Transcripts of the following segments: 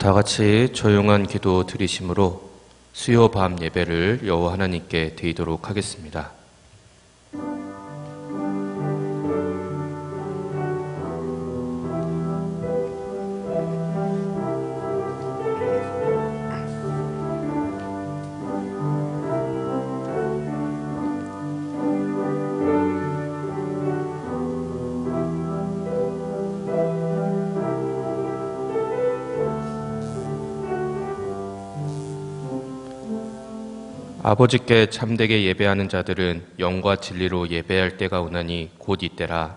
다 같이 조용한 기도 드리심으로 수요 밤 예배를 여호와 하나님께 드리도록 하겠습니다. 아버지께 참되게 예배하는 자들은 영과 진리로 예배할 때가 오나니 곧 이때라.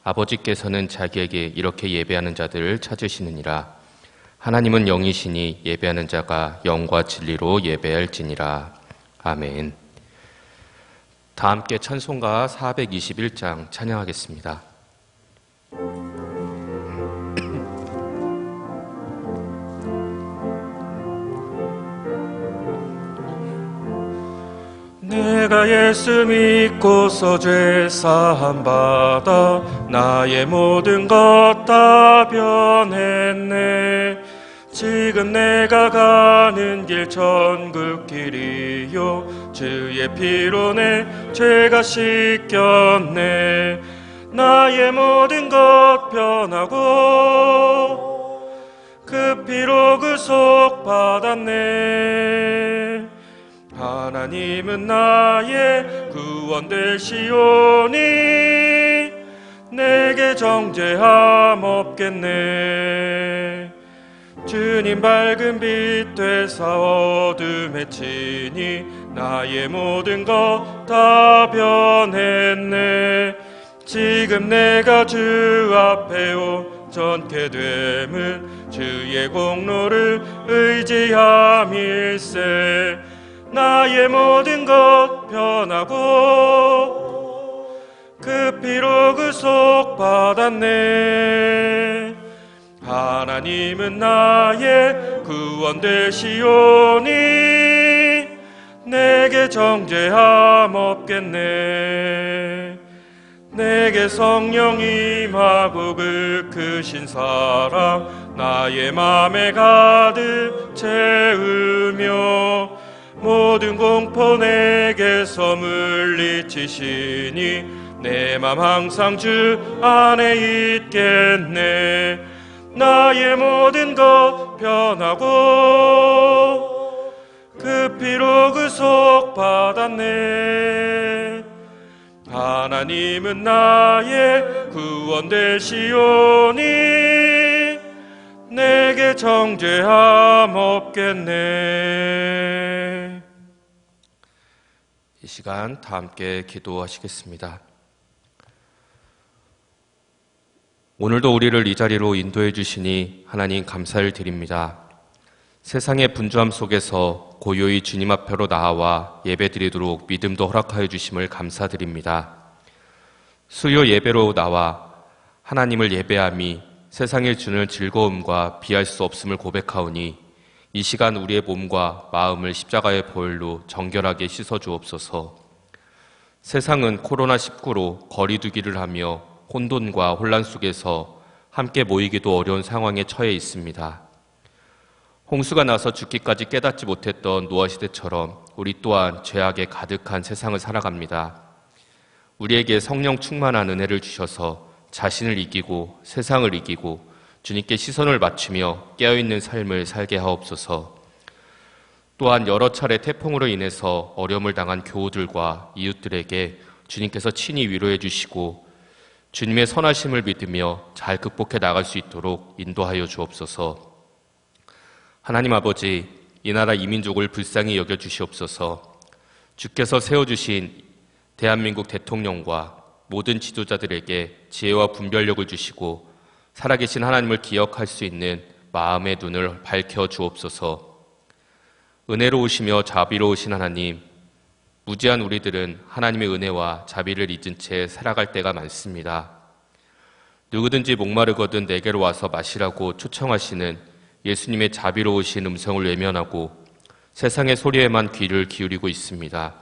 아버지께서는 자기에게 이렇게 예배하는 자들을 찾으시느니라. 하나님은 영이시니 예배하는 자가 영과 진리로 예배할지니라. 아멘. 다 함께 찬송가 421장 찬양하겠습니다. 내가 예수 믿고서 죄 사함 받아 나의 모든 것 다 변했네. 지금 내가 가는 길 천국 길이요 주의 피로 내 죄가 씻겼네. 나의 모든 것 변하고 그 피로 구속 받았네. 하나님은 나의 구원 되시오니 내게 정죄함 없겠네. 주님 밝은 빛 되사 어둠에 치니 나의 모든 것 다 변했네. 지금 내가 주 앞에 온전케 됨은 주의 공로를 의지함일세. 나의 모든 것 변하고 그 피로 구속 받았네. 하나님은 나의 구원 되시오니 내게 정죄함 없겠네. 내게 성령 임하고 그 크신 사랑 나의 맘에 가득 채우며 모든 공포 내게서 물리치시니 내 맘 항상 주 안에 있겠네. 나의 모든 것 변하고 그 피로 구속 받았네. 하나님은 나의 구원 되시오니 내게 정죄함 없겠네. 이 시간 다 함께 기도하시겠습니다. 오늘도 우리를 이 자리로 인도해 주시니 하나님 감사를 드립니다. 세상의 분주함 속에서 고요히 주님 앞으로 나아와 예배드리도록 믿음도 허락하여 주심을 감사드립니다. 수요 예배로 나와 하나님을 예배함이 세상에 주는 즐거움과 비할 수 없음을 고백하오니 이 시간 우리의 몸과 마음을 십자가의 보혈로 정결하게 씻어주옵소서. 세상은 코로나19로 거리두기를 하며 혼돈과 혼란 속에서 함께 모이기도 어려운 상황에 처해 있습니다. 홍수가 나서 죽기까지 깨닫지 못했던 노아시대처럼 우리 또한 죄악에 가득한 세상을 살아갑니다. 우리에게 성령 충만한 은혜를 주셔서 자신을 이기고 세상을 이기고 주님께 시선을 맞추며 깨어있는 삶을 살게 하옵소서. 또한 여러 차례 태풍으로 인해서 어려움을 당한 교우들과 이웃들에게 주님께서 친히 위로해 주시고 주님의 선하심을 믿으며 잘 극복해 나갈 수 있도록 인도하여 주옵소서. 하나님 아버지, 이 나라 이민족을 불쌍히 여겨 주시옵소서. 주께서 세워주신 대한민국 대통령과 모든 지도자들에게 지혜와 분별력을 주시고 살아계신 하나님을 기억할 수 있는 마음의 눈을 밝혀 주옵소서. 은혜로우시며 자비로우신 하나님, 무지한 우리들은 하나님의 은혜와 자비를 잊은 채 살아갈 때가 많습니다. 누구든지 목마르거든 내게로 와서 마시라고 초청하시는 예수님의 자비로우신 음성을 외면하고 세상의 소리에만 귀를 기울이고 있습니다.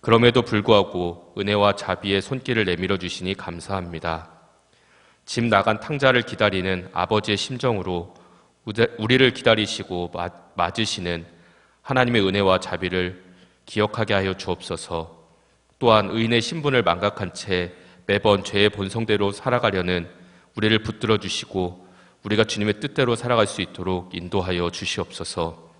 그럼에도 불구하고 은혜와 자비의 손길을 내밀어 주시니 감사합니다. 집 나간 탕자를 기다리는 아버지의 심정으로 우리를 기다리시고 맞으시는 하나님의 은혜와 자비를 기억하게 하여 주옵소서. 또한 의인의 신분을 망각한 채 매번 죄의 본성대로 살아가려는 우리를 붙들어 주시고 우리가 주님의 뜻대로 살아갈 수 있도록 인도하여 주시옵소서.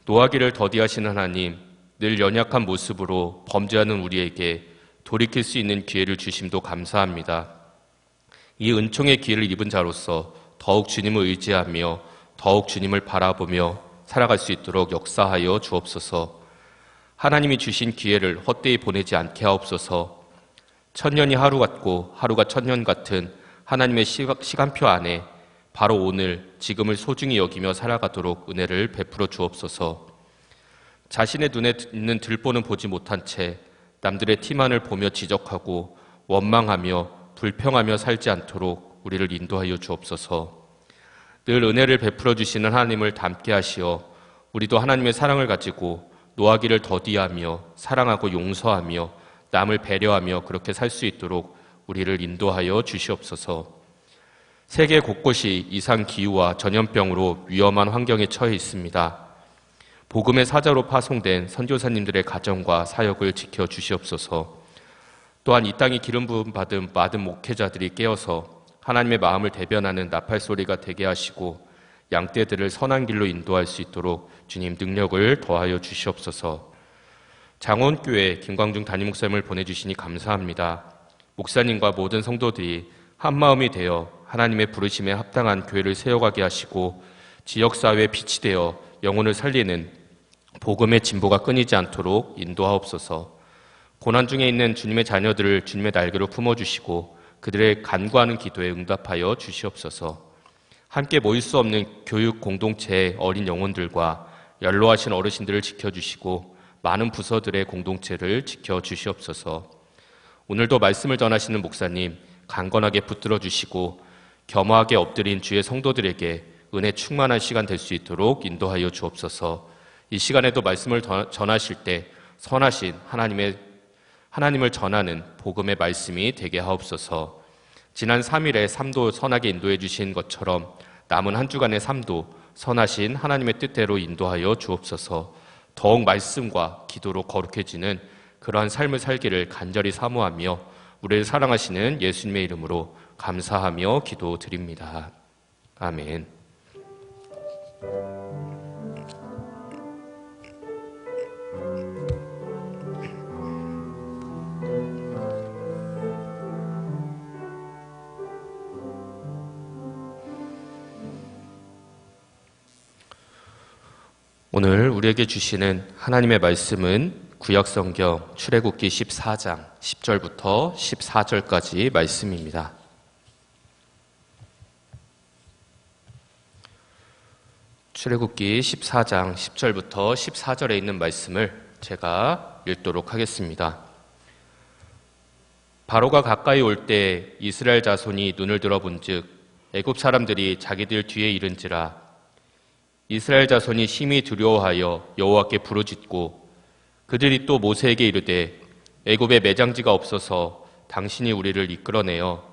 노하기를 더디하시는 하나님, 늘 연약한 모습으로 범죄하는 우리에게 돌이킬 수 있는 기회를 주심도 감사합니다. 이 은총의 기회를 입은 자로서 더욱 주님을 의지하며 더욱 주님을 바라보며 살아갈 수 있도록 역사하여 주옵소서. 하나님이 주신 기회를 헛되이 보내지 않게 하옵소서. 천년이 하루 같고 하루가 천년 같은 하나님의 시간표 안에 바로 오늘 지금을 소중히 여기며 살아가도록 은혜를 베풀어 주옵소서. 자신의 눈에 있는 들보는 보지 못한 채 남들의 티만을 보며 지적하고 원망하며 불평하며 살지 않도록 우리를 인도하여 주옵소서. 늘 은혜를 베풀어 주시는 하나님을 닮게 하시어 우리도 하나님의 사랑을 가지고 노하기를 더디하며 사랑하고 용서하며 남을 배려하며 그렇게 살 수 있도록 우리를 인도하여 주시옵소서. 세계 곳곳이 이상 기후와 전염병으로 위험한 환경에 처해 있습니다. 복음의 사자로 파송된 선교사님들의 가정과 사역을 지켜 주시옵소서. 또한 이 땅에 기름 부음 받은 많은 목회자들이 깨어서 하나님의 마음을 대변하는 나팔 소리가 되게 하시고 양떼들을 선한 길로 인도할 수 있도록 주님 능력을 더하여 주시옵소서. 장원교회 김광중 담임 목사님을 보내주시니 감사합니다. 목사님과 모든 성도들이 한마음이 되어 하나님의 부르심에 합당한 교회를 세워가게 하시고 지역사회의 빛이 되어 영혼을 살리는 복음의 진보가 끊이지 않도록 인도하옵소서. 고난 중에 있는 주님의 자녀들을 주님의 날개로 품어주시고 그들의 간구하는 기도에 응답하여 주시옵소서. 함께 모일 수 없는 교육 공동체의 어린 영혼들과 연로하신 어르신들을 지켜주시고 많은 부서들의 공동체를 지켜주시옵소서. 오늘도 말씀을 전하시는 목사님 강건하게 붙들어 주시고 겸허하게 엎드린 주의 성도들에게 은혜 충만한 시간 될 수 있도록 인도하여 주옵소서. 이 시간에도 말씀을 전하실 때 선하신 하나님을 전하는 복음의 말씀이 되게 하옵소서. 지난 3일에 삶도 선하게 인도해 주신 것처럼 남은 한 주간의 삶도 선하신 하나님의 뜻대로 인도하여 주옵소서. 더욱 말씀과 기도로 거룩해지는 그러한 삶을 살기를 간절히 사모하며 우리를 사랑하시는 예수님의 이름으로 감사하며 기도드립니다. 아멘. 오늘 우리에게 주시는 하나님의 말씀은 구약성경 출애굽기 14장 10절부터 14절까지 말씀입니다. 출애굽기 14장 10절부터 14절에 있는 말씀을 제가 읽도록 하겠습니다. 바로가 가까이 올 때 이스라엘 자손이 눈을 들어본즉 애굽 사람들이 자기들 뒤에 이른지라. 이스라엘 자손이 심히 두려워하여 여호와께 부르짖고 그들이 또 모세에게 이르되 애굽에 매장지가 없어서 당신이 우리를 이끌어내어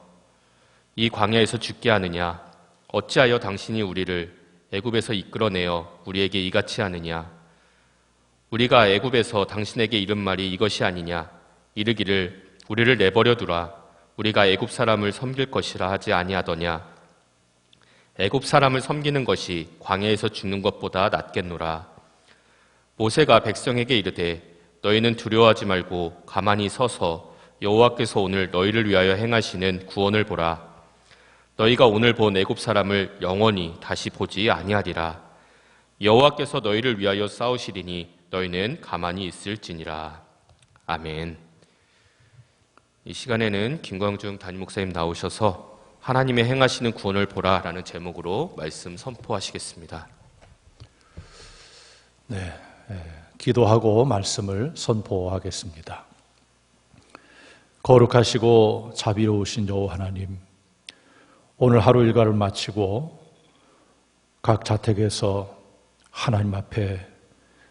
이 광야에서 죽게 하느냐? 어찌하여 당신이 우리를 애굽에서 이끌어내어 우리에게 이같이 하느냐? 우리가 애굽에서 당신에게 이른 말이 이것이 아니냐? 이르기를 우리를 내버려 두라. 우리가 애굽 사람을 섬길 것이라 하지 아니하더냐? 애굽 사람을 섬기는 것이 광야에서 죽는 것보다 낫겠노라. 모세가 백성에게 이르되 너희는 두려워하지 말고 가만히 서서 여호와께서 오늘 너희를 위하여 행하시는 구원을 보라. 너희가 오늘 본 애굽 사람을 영원히 다시 보지 아니하리라. 여호와께서 너희를 위하여 싸우시리니 너희는 가만히 있을지니라. 아멘. 이 시간에는 김광중 담임 목사님 나오셔서 하나님의 행하시는 구원을 보라 라는 제목으로 말씀 선포하시겠습니다. 네, 기도하고 말씀을 선포하겠습니다. 거룩하시고 자비로우신 여호와 하나님, 오늘 하루 일과를 마치고 각 자택에서 하나님 앞에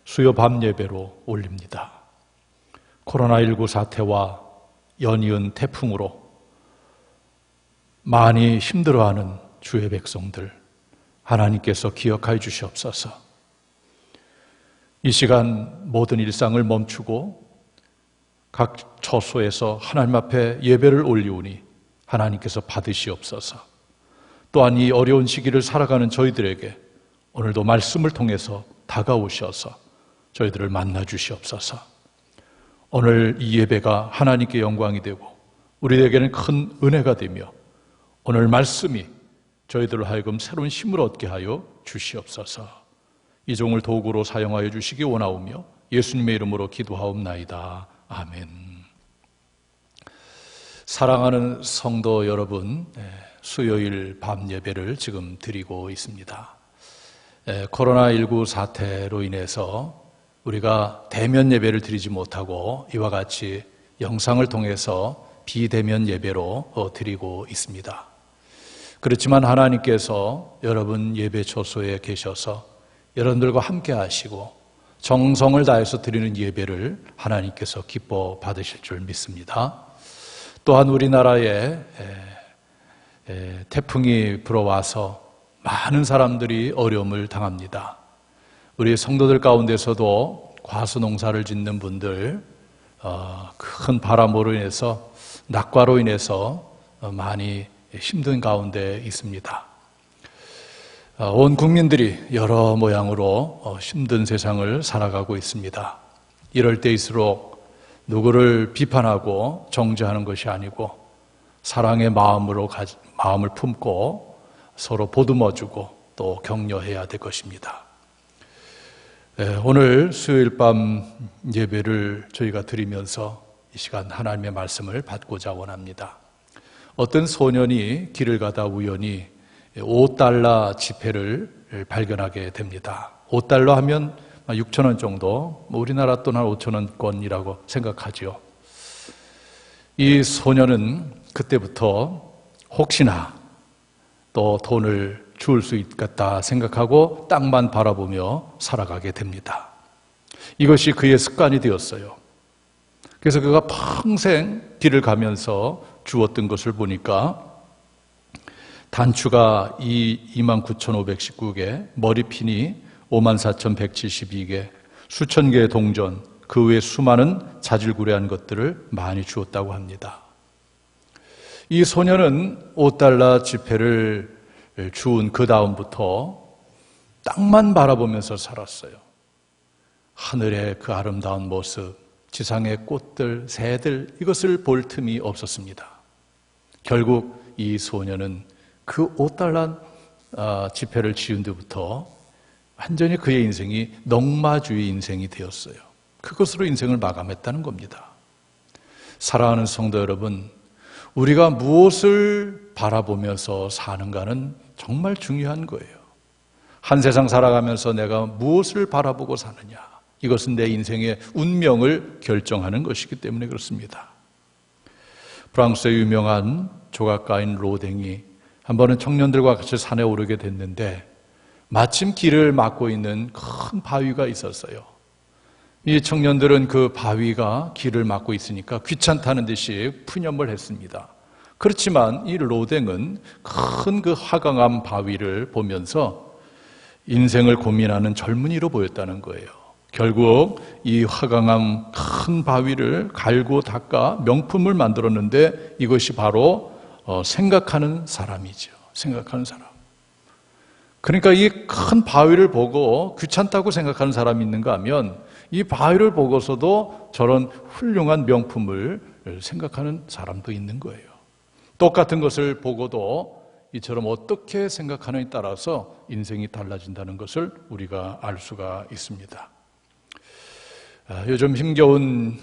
수요 밤 예배로 올립니다. 코로나19 사태와 연이은 태풍으로 많이 힘들어하는 주의 백성들, 하나님께서 기억하여 주시옵소서. 이 시간 모든 일상을 멈추고 각 처소에서 하나님 앞에 예배를 올리오니 하나님께서 받으시옵소서. 또한 이 어려운 시기를 살아가는 저희들에게 오늘도 말씀을 통해서 다가오셔서 저희들을 만나 주시옵소서. 오늘 이 예배가 하나님께 영광이 되고 우리에게는 큰 은혜가 되며 오늘 말씀이 저희들로 하여금 새로운 힘을 얻게 하여 주시옵소서. 이 종을 도구로 사용하여 주시기 원하오며 예수님의 이름으로 기도하옵나이다. 아멘. 사랑하는 성도 여러분, 수요일 밤 예배를 지금 드리고 있습니다. 코로나19 사태로 인해서 우리가 대면 예배를 드리지 못하고 이와 같이 영상을 통해서 비대면 예배로 드리고 있습니다. 그렇지만 하나님께서 여러분 예배 처소에 계셔서 여러분들과 함께 하시고 정성을 다해서 드리는 예배를 하나님께서 기뻐 받으실 줄 믿습니다. 또한 우리나라에 태풍이 불어와서 많은 사람들이 어려움을 당합니다. 우리 성도들 가운데서도 과수 농사를 짓는 분들 큰 바람으로 인해서 낙과로 인해서 많이 힘든 가운데 있습니다. 온 국민들이 여러 모양으로 힘든 세상을 살아가고 있습니다. 이럴 때일수록 누구를 비판하고 정죄하는 것이 아니고 사랑의 마음을 품고 서로 보듬어주고 또 격려해야 될 것입니다. 오늘 수요일 밤 예배를 저희가 드리면서 이 시간 하나님의 말씀을 받고자 원합니다. 어떤 소년이 길을 가다 우연히 $5 지폐를 발견하게 됩니다. $5 하면 6,000원 정도, 우리나라 돈 한 5,000원권이라고 생각하죠. 이 소년은 그때부터 혹시나 또 돈을 주울 수 있겠다 생각하고 땅만 바라보며 살아가게 됩니다. 이것이 그의 습관이 되었어요. 그래서 그가 평생 길을 가면서 주웠던 것을 보니까 단추가 29,519개, 머리핀이 54,172개, 수천 개의 동전, 그 외에 수많은 자질구레한 것들을 많이 주었다고 합니다. 이 소년은 $5 지폐를 주운 그 다음부터 땅만 바라보면서 살았어요. 하늘의 그 아름다운 모습, 지상의 꽃들, 새들, 이것을 볼 틈이 없었습니다. 결국 이 소년은 그 $5 지폐를 지은 뒤부터 완전히 그의 인생이 넉마주의 인생이 되었어요. 그것으로 인생을 마감했다는 겁니다. 사랑하는 성도 여러분, 우리가 무엇을 바라보면서 사는가는 정말 중요한 거예요. 한 세상 살아가면서 내가 무엇을 바라보고 사느냐, 이것은 내 인생의 운명을 결정하는 것이기 때문에 그렇습니다. 프랑스의 유명한 조각가인 로댕이 한 번은 청년들과 같이 산에 오르게 됐는데 마침 길을 막고 있는 큰 바위가 있었어요. 이 청년들은 그 바위가 길을 막고 있으니까 귀찮다는 듯이 푸념을 했습니다. 그렇지만 이 로댕은 큰 그 화강암 바위를 보면서 인생을 고민하는 젊은이로 보였다는 거예요. 결국 이 화강암 큰 바위를 갈고 닦아 명품을 만들었는데 이것이 바로 생각하는 사람이죠. 생각하는 사람. 그러니까 이 큰 바위를 보고 귀찮다고 생각하는 사람이 있는가 하면 이 바위를 보고서도 저런 훌륭한 명품을 생각하는 사람도 있는 거예요. 똑같은 것을 보고도 이처럼 어떻게 생각하느냐에 따라서 인생이 달라진다는 것을 우리가 알 수가 있습니다. 요즘 힘겨운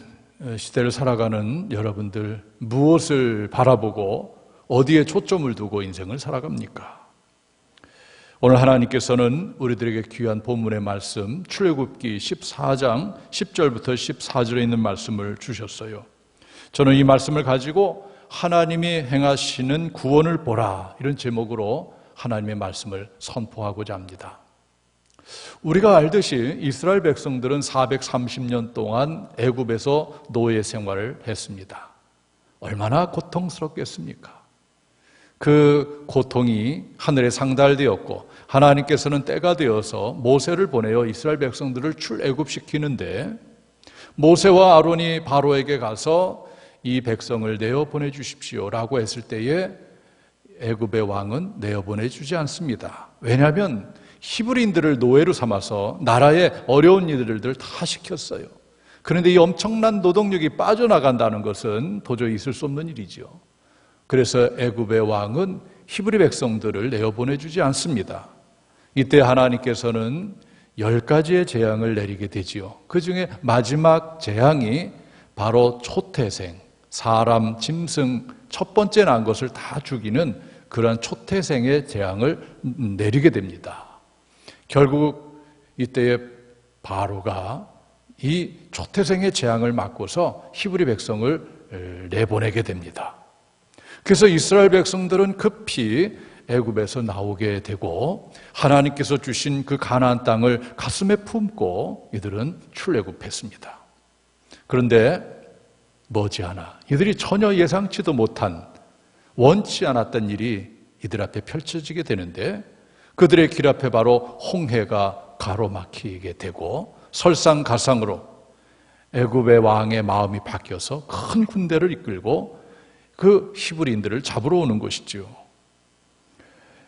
시대를 살아가는 여러분들, 무엇을 바라보고 어디에 초점을 두고 인생을 살아갑니까? 오늘 하나님께서는 우리들에게 귀한 본문의 말씀, 출애굽기 14장 10절부터 14절에 있는 말씀을 주셨어요. 저는 이 말씀을 가지고 하나님이 행하시는 구원을 보라, 이런 제목으로 하나님의 말씀을 선포하고자 합니다. 우리가 알듯이 이스라엘 백성들은 430년 동안 애굽에서 노예 생활을 했습니다. 얼마나 고통스럽겠습니까? 그 고통이 하늘에 상달되었고 하나님께서는 때가 되어서 모세를 보내어 이스라엘 백성들을 출애굽시키는데 모세와 아론이 바로에게 가서 이 백성을 내어 보내주십시오라고 했을 때에 애굽의 왕은 내어 보내주지 않습니다. 왜냐하면 히브리인들을 노예로 삼아서 나라의 어려운 일들을 다 시켰어요. 그런데 이 엄청난 노동력이 빠져나간다는 것은 도저히 있을 수 없는 일이죠. 그래서 애굽의 왕은 히브리 백성들을 내어 보내주지 않습니다. 이때 하나님께서는 10가지의 재앙을 내리게 되지요. 그 중에 마지막 재앙이 바로 초태생, 사람, 짐승, 첫 번째 난 것을 다 죽이는 그러한 초태생의 재앙을 내리게 됩니다. 결국 이때의 바로가 이 초태생의 재앙을 맞고서 히브리 백성을 내보내게 됩니다. 그래서 이스라엘 백성들은 급히 애굽에서 나오게 되고 하나님께서 주신 그 가나안 땅을 가슴에 품고 이들은 출애굽했습니다. 그런데 머지않아 이들이 전혀 예상치도 못한 원치 않았던 일이 이들 앞에 펼쳐지게 되는데 그들의 길 앞에 바로 홍해가 가로막히게 되고 설상가상으로 애굽의 왕의 마음이 바뀌어서 큰 군대를 이끌고 그 히브리인들을 잡으러 오는 것이지요.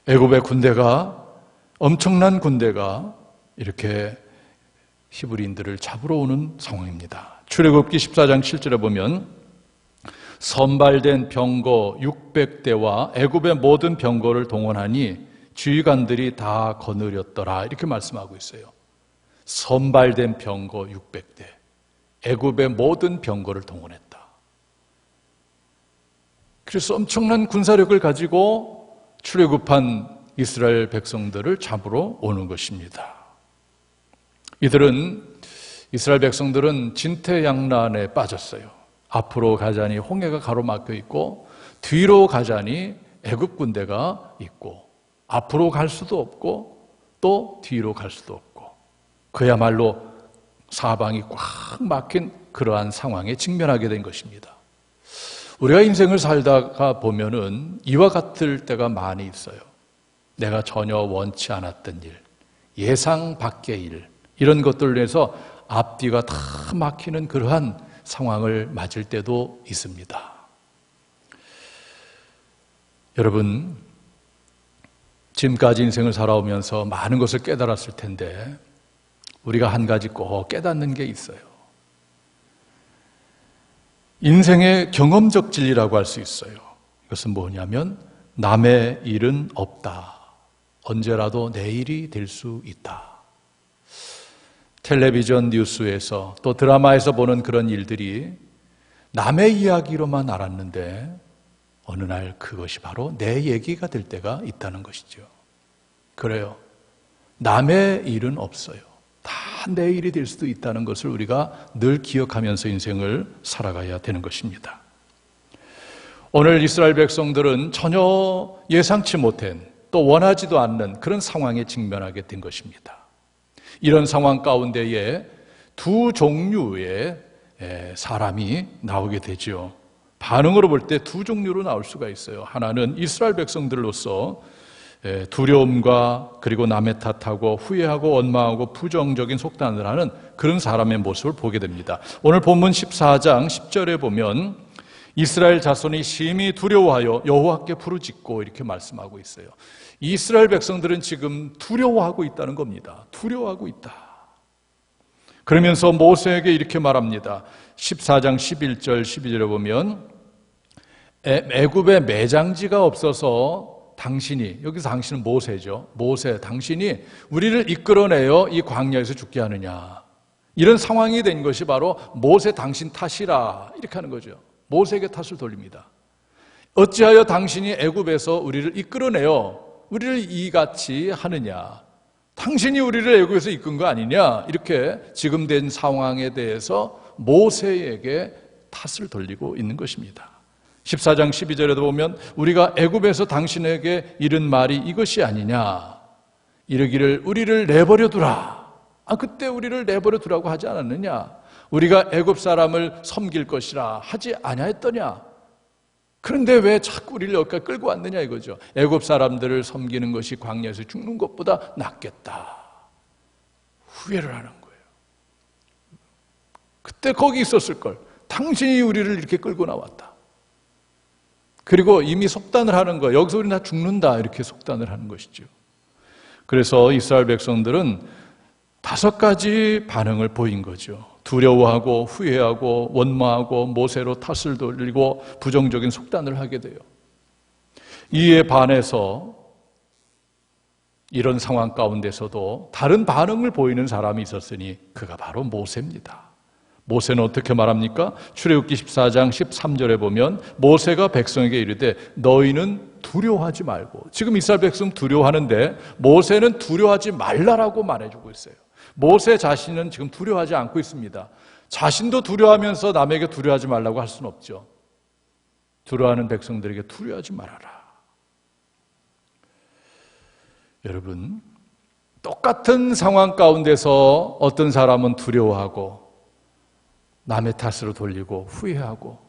애굽의 군대가, 엄청난 군대가 이렇게 히브리인들을 잡으러 오는 상황입니다. 출애굽기 14장 7절에 보면 선발된 병거 600대와 애굽의 모든 병거를 동원하니 지휘관들이 다 거느렸더라 이렇게 말씀하고 있어요. 선발된 병거 600대, 애굽의 모든 병거를 동원했다. 그래서 엄청난 군사력을 가지고 출애굽한 이스라엘 백성들을 잡으러 오는 것입니다. 이스라엘 백성들은 진퇴양난에 빠졌어요. 앞으로 가자니 홍해가 가로막혀 있고 뒤로 가자니 애굽 군대가 있고 앞으로 갈 수도 없고 또 뒤로 갈 수도 없고 그야말로 사방이 꽉 막힌 그러한 상황에 직면하게 된 것입니다. 우리가 인생을 살다가 보면은 이와 같을 때가 많이 있어요. 내가 전혀 원치 않았던 일, 예상 밖의 일, 이런 것들로 해서 앞뒤가 다 막히는 그러한 상황을 맞을 때도 있습니다. 여러분, 지금까지 인생을 살아오면서 많은 것을 깨달았을 텐데 우리가 한 가지 꼭 깨닫는 게 있어요. 인생의 경험적 진리라고 할 수 있어요. 이것은 뭐냐면 남의 일은 없다. 언제라도 내 일이 될 수 있다. 텔레비전 뉴스에서 또 드라마에서 보는 그런 일들이 남의 이야기로만 알았는데 어느 날 그것이 바로 내 얘기가 될 때가 있다는 것이죠. 그래요. 남의 일은 없어요. 다 내 일이 될 수도 있다는 것을 우리가 늘 기억하면서 인생을 살아가야 되는 것입니다. 오늘 이스라엘 백성들은 전혀 예상치 못한 또 원하지도 않는 그런 상황에 직면하게 된 것입니다. 이런 상황 가운데에 두 종류의 사람이 나오게 되죠. 반응으로 볼 때 두 종류로 나올 수가 있어요. 하나는 이스라엘 백성들로서 두려움과 그리고 남의 탓하고 후회하고 원망하고 부정적인 속단을 하는 그런 사람의 모습을 보게 됩니다. 오늘 본문 14장 10절에 보면 이스라엘 자손이 심히 두려워하여 여호와께 부르짖고 이렇게 말씀하고 있어요. 이스라엘 백성들은 지금 두려워하고 있다는 겁니다. 두려워하고 있다. 그러면서 모세에게 이렇게 말합니다. 14장 11절 12절에 보면 애굽에 매장지가 없어서 당신이, 여기서 당신은 모세죠. 모세, 당신이 우리를 이끌어내어 이 광야에서 죽게 하느냐. 이런 상황이 된 것이 바로 모세 당신 탓이라 이렇게 하는 거죠. 모세에게 탓을 돌립니다. 어찌하여 당신이 애굽에서 우리를 이끌어내어 우리를 이같이 하느냐. 당신이 우리를 애굽에서 이끈 거 아니냐. 이렇게 지금 된 상황에 대해서 모세에게 탓을 돌리고 있는 것입니다. 14장 12절에도 보면 우리가 애굽에서 당신에게 이른 말이 이것이 아니냐. 이르기를 우리를 내버려 두라. 그때 우리를 내버려 두라고 하지 않았느냐. 우리가 애굽 사람을 섬길 것이라 하지 아니하였더냐. 그런데 왜 자꾸 우리를 여기까지 끌고 왔느냐 이거죠. 애굽 사람들을 섬기는 것이 광야에서 죽는 것보다 낫겠다. 후회를 하는 거예요. 그때 거기 있었을 걸. 당신이 우리를 이렇게 끌고 나왔다. 그리고 이미 속단을 하는 거예요. 여기서 우리 다 죽는다 이렇게 속단을 하는 것이죠. 그래서 이스라엘 백성들은 5가지 반응을 보인 거죠. 두려워하고 후회하고 원망하고 모세로 탓을 돌리고 부정적인 속단을 하게 돼요. 이에 반해서 이런 상황 가운데서도 다른 반응을 보이는 사람이 있었으니 그가 바로 모세입니다. 모세는 어떻게 말합니까? 출애굽기 14장 13절에 보면 모세가 백성에게 이르되 너희는 두려워하지 말고, 지금 이스라엘 백성 두려워하는데 모세는 두려워하지 말라라고 말해주고 있어요. 모세 자신은 지금 두려워하지 않고 있습니다. 자신도 두려워하면서 남에게 두려워하지 말라고 할 수는 없죠. 두려워하는 백성들에게 두려워하지 말아라. 여러분, 똑같은 상황 가운데서 어떤 사람은 두려워하고 남의 탓으로 돌리고 후회하고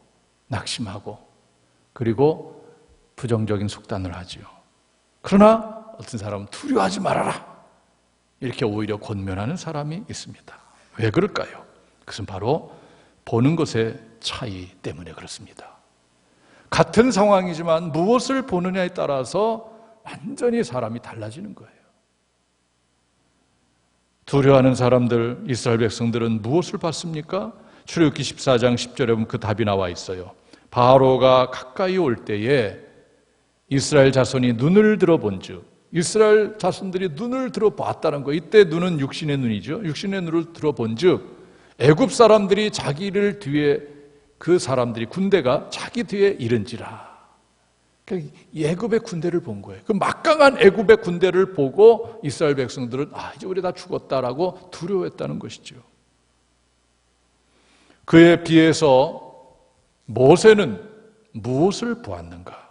낙심하고 그리고 부정적인 속단을 하지요. 그러나 어떤 사람은 두려워하지 말아라 이렇게 오히려 권면하는 사람이 있습니다. 왜 그럴까요? 그것은 바로 보는 것의 차이 때문에 그렇습니다. 같은 상황이지만 무엇을 보느냐에 따라서 완전히 사람이 달라지는 거예요. 두려워하는 사람들, 이스라엘 백성들은 무엇을 봤습니까? 출애굽기 14장 10절에 보면 그 답이 나와 있어요. 바로가 가까이 올 때에 이스라엘 자손이 눈을 들어본 즉, 이스라엘 자손들이 눈을 들어봤다는 거예요. 이때 눈은 육신의 눈이죠. 육신의 눈을 들어본 즉 애굽 사람들이 자기를 뒤에, 그 사람들이 군대가 자기 뒤에 이른지라. 그러니까 애굽의 군대를 본 거예요. 그 막강한 애굽의 군대를 보고 이스라엘 백성들은 이제 우리 다 죽었다라고 두려워했다는 것이죠. 그에 비해서 모세는 무엇을 보았는가?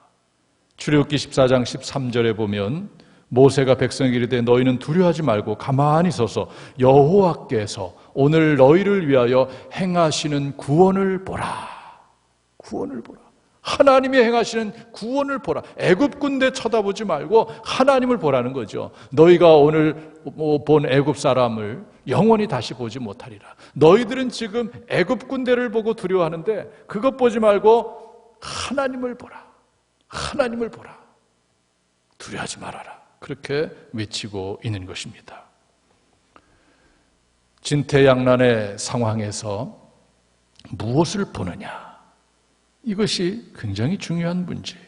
출애굽기 14장 13절에 보면 모세가 백성에게 이르되 너희는 두려워하지 말고 가만히 서서 여호와께서 오늘 너희를 위하여 행하시는 구원을 보라. 구원을 보라. 하나님이 행하시는 구원을 보라. 애굽 군대 쳐다보지 말고 하나님을 보라는 거죠. 너희가 오늘 본 애굽 사람을 영원히 다시 보지 못하리라. 너희들은 지금 애굽 군대를 보고 두려워하는데 그것 보지 말고 하나님을 보라. 하나님을 보라. 두려워하지 말아라. 그렇게 외치고 있는 것입니다. 진퇴양난의 상황에서 무엇을 보느냐? 이것이 굉장히 중요한 문제예요.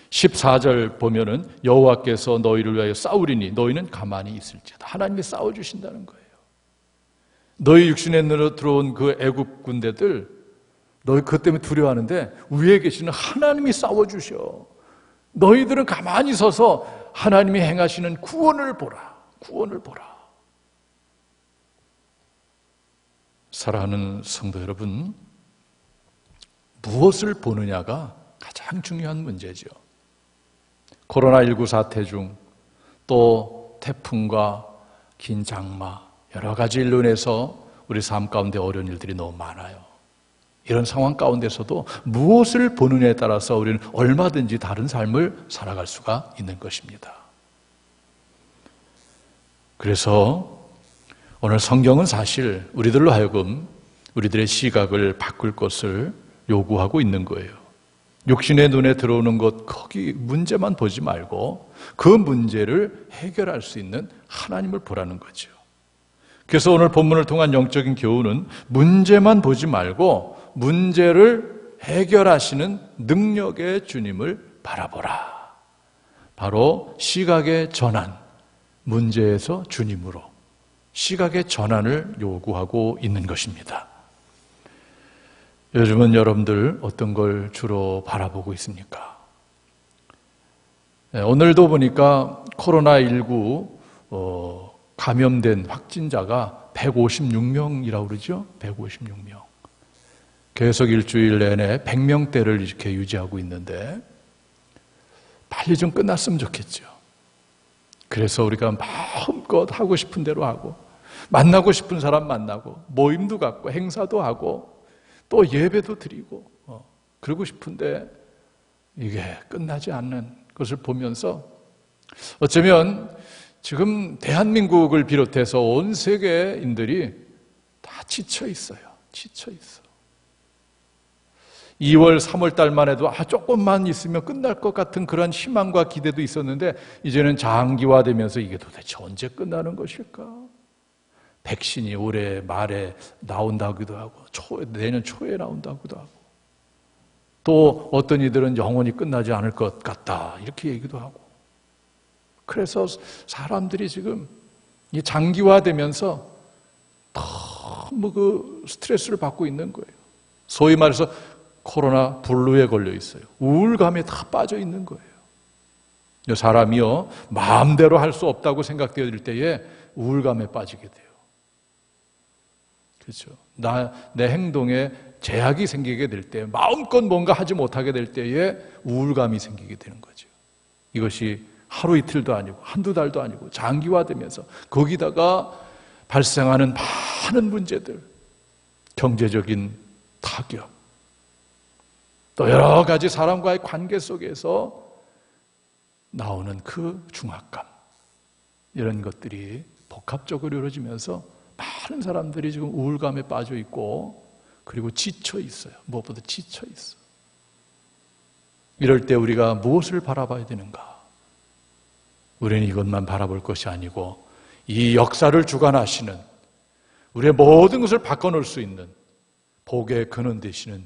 14절 보면은 여호와께서 너희를 위하여 싸우리니 너희는 가만히 있을지어다. 하나님이 싸워주신다는 거예요. 너희 육신에 들어온 그 애굽 군대들, 너희 그것 때문에 두려워하는데 위에 계시는 하나님이 싸워주셔. 너희들은 가만히 서서 하나님이 행하시는 구원을 보라. 구원을 보라. 사랑하는 성도 여러분, 무엇을 보느냐가 가장 중요한 문제죠. 코로나19 사태 중 또 태풍과 긴 장마 여러 가지 일로 인해서 우리 삶 가운데 어려운 일들이 너무 많아요. 이런 상황 가운데서도 무엇을 보느냐에 따라서 우리는 얼마든지 다른 삶을 살아갈 수가 있는 것입니다. 그래서 오늘 성경은 사실 우리들로 하여금 우리들의 시각을 바꿀 것을 요구하고 있는 거예요. 육신의 눈에 들어오는 것, 거기 문제만 보지 말고 그 문제를 해결할 수 있는 하나님을 보라는 거죠. 그래서 오늘 본문을 통한 영적인 교훈은 문제만 보지 말고 문제를 해결하시는 능력의 주님을 바라보라. 바로 시각의 전환, 문제에서 주님으로 시각의 전환을 요구하고 있는 것입니다. 요즘은 여러분들 어떤 걸 주로 바라보고 있습니까? 오늘도 보니까 코로나19 감염된 확진자가 156명이라고 그러죠? 156명. 계속 일주일 내내 100명대를 이렇게 유지하고 있는데 빨리 좀 끝났으면 좋겠죠. 그래서 우리가 마음껏 하고 싶은 대로 하고 만나고 싶은 사람 만나고 모임도 갖고 행사도 하고 또 예배도 드리고 그러고 싶은데 이게 끝나지 않는 것을 보면서 어쩌면 지금 대한민국을 비롯해서 온 세계인들이 다 지쳐 있어요. 지쳐 있어. 2월, 3월 달만 해도 조금만 있으면 끝날 것 같은 그런 희망과 기대도 있었는데 이제는 장기화되면서 이게 도대체 언제 끝나는 것일까? 백신이 올해 말에 나온다기도 하고 내년 초에 나온다기도 하고 또 어떤 이들은 영원히 끝나지 않을 것 같다 이렇게 얘기도 하고 그래서 사람들이 지금 이 장기화되면서 너무 그 스트레스를 받고 있는 거예요. 소위 말해서 코로나 블루에 걸려 있어요. 우울감에 다 빠져 있는 거예요. 사람이요 마음대로 할 수 없다고 생각될 때에 우울감에 빠지게 돼요. 그렇죠. 내 행동에 제약이 생기게 될 때, 마음껏 뭔가 하지 못하게 될 때에 우울감이 생기게 되는 거죠. 이것이 하루 이틀도 아니고 한두 달도 아니고 장기화되면서 거기다가 발생하는 많은 문제들, 경제적인 타격, 또 여러 가지 사람과의 관계 속에서 나오는 그 중압감, 이런 것들이 복합적으로 이루어지면서 많은 사람들이 지금 우울감에 빠져 있고 그리고 지쳐 있어요. 무엇보다 지쳐 있어. 이럴 때 우리가 무엇을 바라봐야 되는가? 우리는 이것만 바라볼 것이 아니고 이 역사를 주관하시는 우리의 모든 것을 바꿔놓을 수 있는 복의 근원 되시는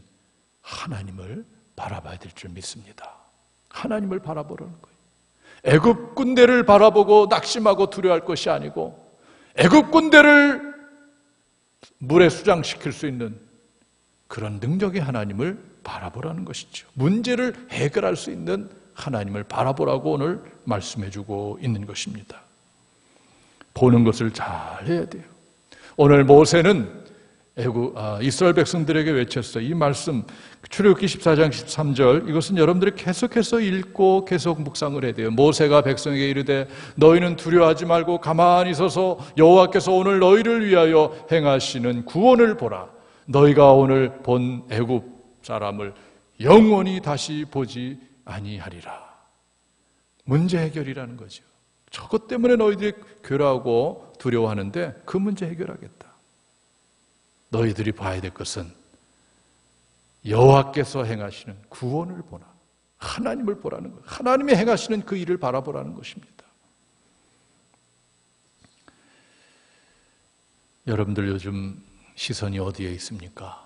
하나님을 바라봐야 될 줄 믿습니다. 하나님을 바라보라는 거예요. 애굽 군대를 바라보고 낙심하고 두려워할 것이 아니고 애굽 군대를 물에 수장시킬 수 있는 그런 능력의 하나님을 바라보라는 것이죠. 문제를 해결할 수 있는 하나님을 바라보라고 오늘 말씀해 주고 있는 것입니다. 보는 것을 잘 해야 돼요. 오늘 모세는 이스라엘 백성들에게 외쳤어요. 이 말씀 출애굽기 14장 13절, 이것은 여러분들이 계속해서 읽고 계속 묵상을 해야 돼요. 모세가 백성에게 이르되 너희는 두려워하지 말고 가만히 서서 여호와께서 오늘 너희를 위하여 행하시는 구원을 보라. 너희가 오늘 본 애굽 사람을 영원히 다시 보지 아니하리라. 문제 해결이라는 거죠. 저것 때문에 너희들이 괴로워하고 두려워하는데 그 문제 해결하겠다. 너희들이 봐야 될 것은 여호와께서 행하시는 구원을 보라. 하나님을 보라는 거예요. 하나님이 행하시는 그 일을 바라보라는 것입니다. 여러분들 요즘 시선이 어디에 있습니까?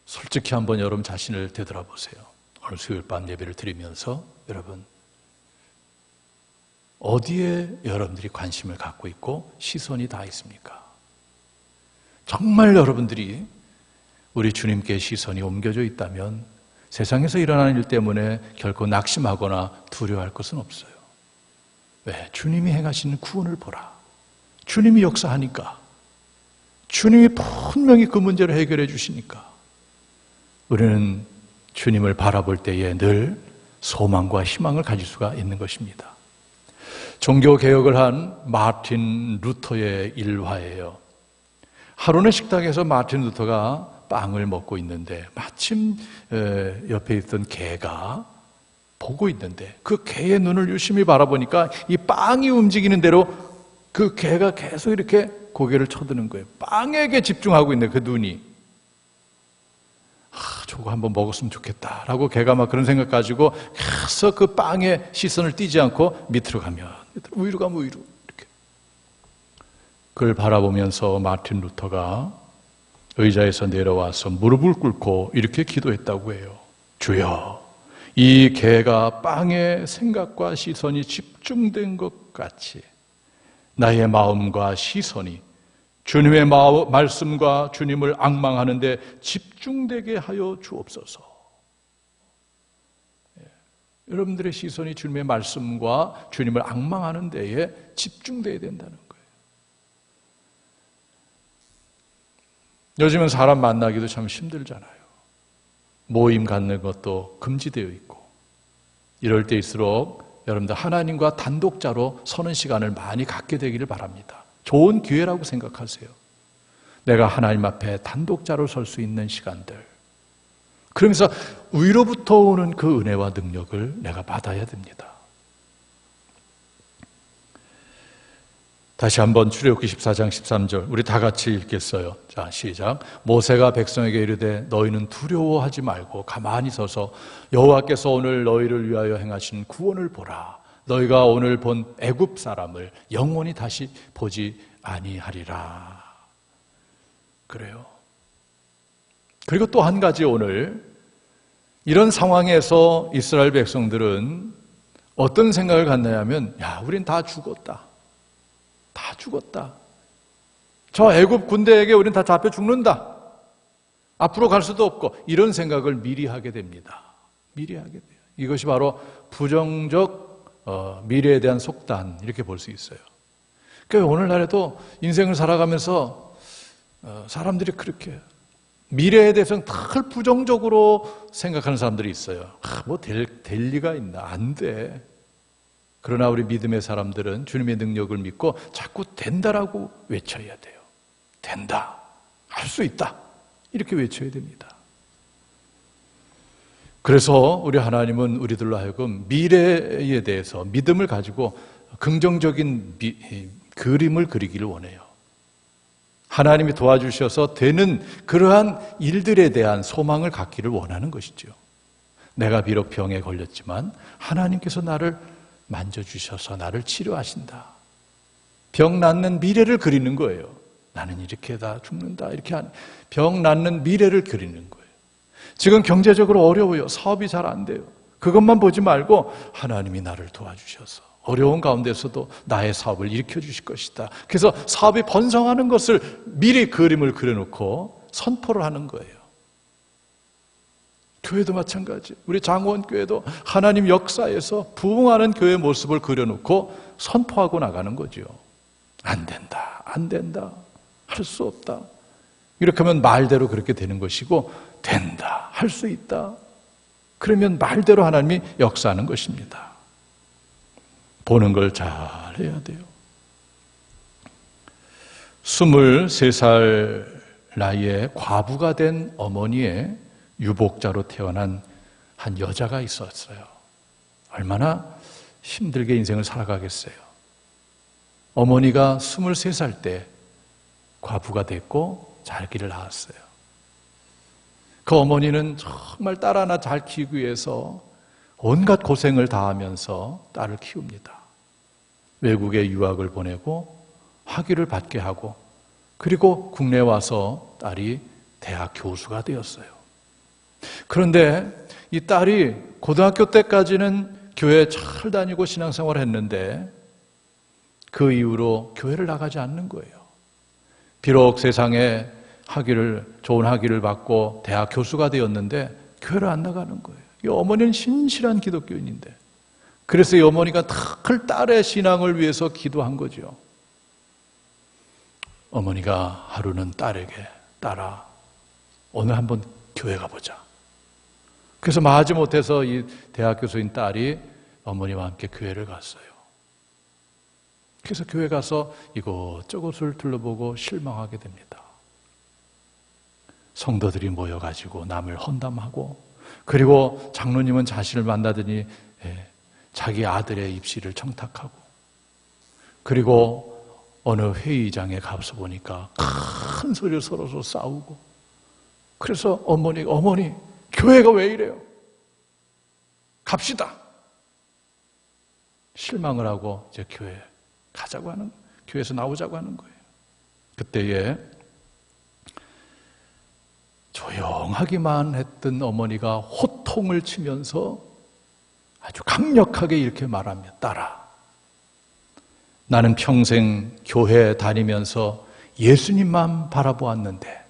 솔직히 한번 여러분 자신을 되돌아보세요. 오늘 수요일 밤 예배를 드리면서 여러분 어디에 여러분들이 관심을 갖고 있고 시선이 다 있습니까? 정말 여러분들이 우리 주님께 시선이 옮겨져 있다면 세상에서 일어나는 일 때문에 결코 낙심하거나 두려워할 것은 없어요. 왜? 주님이 행하시는 구원을 보라. 주님이 역사하니까, 주님이 분명히 그 문제를 해결해 주시니까 우리는 주님을 바라볼 때에 늘 소망과 희망을 가질 수가 있는 것입니다. 종교개혁을 한 마틴 루터의 일화예요. 하루는 식당에서 마틴 루터가 빵을 먹고 있는데 마침 옆에 있던 개가 보고 있는데 그 개의 눈을 유심히 바라보니까 이 빵이 움직이는 대로 그 개가 계속 이렇게 고개를 쳐드는 거예요. 빵에게 집중하고 있는 그 눈이. 저거 한번 먹었으면 좋겠다라고 개가 막 그런 생각 가지고 계속 그 빵에 시선을 띄지 않고 밑으로 가면 위로 가면 위로 이렇게. 그걸 바라보면서 마틴 루터가 의자에서 내려와서 무릎을 꿇고 이렇게 기도했다고 해요. 주여, 이 개가 빵에 생각과 시선이 집중된 것 같이 나의 마음과 시선이 주님의 말씀과 주님을 앙망하는 데 집중되게 하여 주옵소서. 여러분들의 시선이 주님의 말씀과 주님을 앙망하는 데에 집중되어야 된다는 거예요. 요즘은 사람 만나기도 참 힘들잖아요. 모임 갖는 것도 금지되어 있고, 이럴 때일수록 여러분들 하나님과 단독자로 서는 시간을 많이 갖게 되기를 바랍니다. 좋은 기회라고 생각하세요. 내가 하나님 앞에 단독자로 설 수 있는 시간들, 그러면서 위로부터 오는 그 은혜와 능력을 내가 받아야 됩니다. 다시 한번 출애굽기 14장 13절 우리 다 같이 읽겠어요. 자, 시작. 모세가 백성에게 이르되 너희는 두려워하지 말고 가만히 서서 여호와께서 오늘 너희를 위하여 행하신 구원을 보라. 너희가 오늘 본 애굽 사람을 영원히 다시 보지 아니하리라. 그래요. 그리고 또 한 가지, 오늘 이런 상황에서 이스라엘 백성들은 어떤 생각을 갖느냐면, 야, 우린 다 죽었다. 다 죽었다. 저 애굽 군대에게 우린 다 잡혀 죽는다. 앞으로 갈 수도 없고, 이런 생각을 미리 하게 됩니다. 미리 하게 돼요. 이것이 바로 부정적 미래에 대한 속단, 이렇게 볼 수 있어요. 그러니까 오늘날에도 인생을 살아가면서 사람들이 그렇게 미래에 대해서는 늘 부정적으로 생각하는 사람들이 있어요. 뭐 될 리가 있나? 안 돼. 그러나 우리 믿음의 사람들은 주님의 능력을 믿고 자꾸 된다라고 외쳐야 돼요. 된다. 할 수 있다. 이렇게 외쳐야 됩니다. 그래서 우리 하나님은 우리들로 하여금 미래에 대해서 믿음을 가지고 긍정적인 그림을 그리기를 원해요. 하나님이 도와주셔서 되는 그러한 일들에 대한 소망을 갖기를 원하는 것이죠. 내가 비록 병에 걸렸지만 하나님께서 나를 만져주셔서 나를 치료하신다. 병 낫는 미래를 그리는 거예요. 나는 이렇게 다 죽는다. 이렇게 병 낫는 미래를 그리는 거예요. 지금 경제적으로 어려워요. 사업이 잘 안 돼요. 그것만 보지 말고 하나님이 나를 도와주셔서 어려운 가운데서도 나의 사업을 일으켜 주실 것이다. 그래서 사업이 번성하는 것을 미리 그림을 그려놓고 선포를 하는 거예요. 교회도 마찬가지. 우리 장원교회도 하나님 역사에서 부흥하는 교회의 모습을 그려놓고 선포하고 나가는 거죠. 안 된다, 안 된다, 할 수 없다. 이렇게 하면 말대로 그렇게 되는 것이고, 된다, 할 수 있다. 그러면 말대로 하나님이 역사하는 것입니다. 보는 걸 잘 해야 돼요. 23살 나이에 과부가 된 어머니의 유복자로 태어난 한 여자가 있었어요. 얼마나 힘들게 인생을 살아가겠어요. 어머니가 23살 때 과부가 됐고 자기를 낳았어요. 그 어머니는 정말 딸 하나 잘 키우기 위해서 온갖 고생을 다하면서 딸을 키웁니다. 외국에 유학을 보내고 학위를 받게 하고, 그리고 국내에 와서 딸이 대학 교수가 되었어요. 그런데 이 딸이 고등학교 때까지는 교회 잘 다니고 신앙생활을 했는데 그 이후로 교회를 나가지 않는 거예요. 비록 세상에 좋은 학위를 받고 대학 교수가 되었는데 교회를 안 나가는 거예요. 이 어머니는 신실한 기독교인인데, 그래서 이 어머니가 늘 딸의 신앙을 위해서 기도한 거죠. 어머니가 하루는 딸에게, 딸아, 오늘 한번 교회 가보자. 그래서 마지못해서 이 대학 교수인 딸이 어머니와 함께 교회를 갔어요. 그래서 교회 가서 이곳저곳을 둘러보고 실망하게 됩니다. 성도들이 모여가지고 남을 헌담하고, 그리고 장로님은 자신을 만나더니 자기 아들의 입시를 청탁하고, 그리고 어느 회의장에 가서 보니까 큰 소리로 서로 싸우고, 그래서 어머니 교회가 왜 이래요? 갑시다. 실망을 하고 이제 교회에서 나오자고 하는 거예요. 그때에 조용하기만 했던 어머니가 호통을 치면서 아주 강력하게 이렇게 말하며, 딸아, 나는 평생 교회 다니면서 예수님만 바라보았는데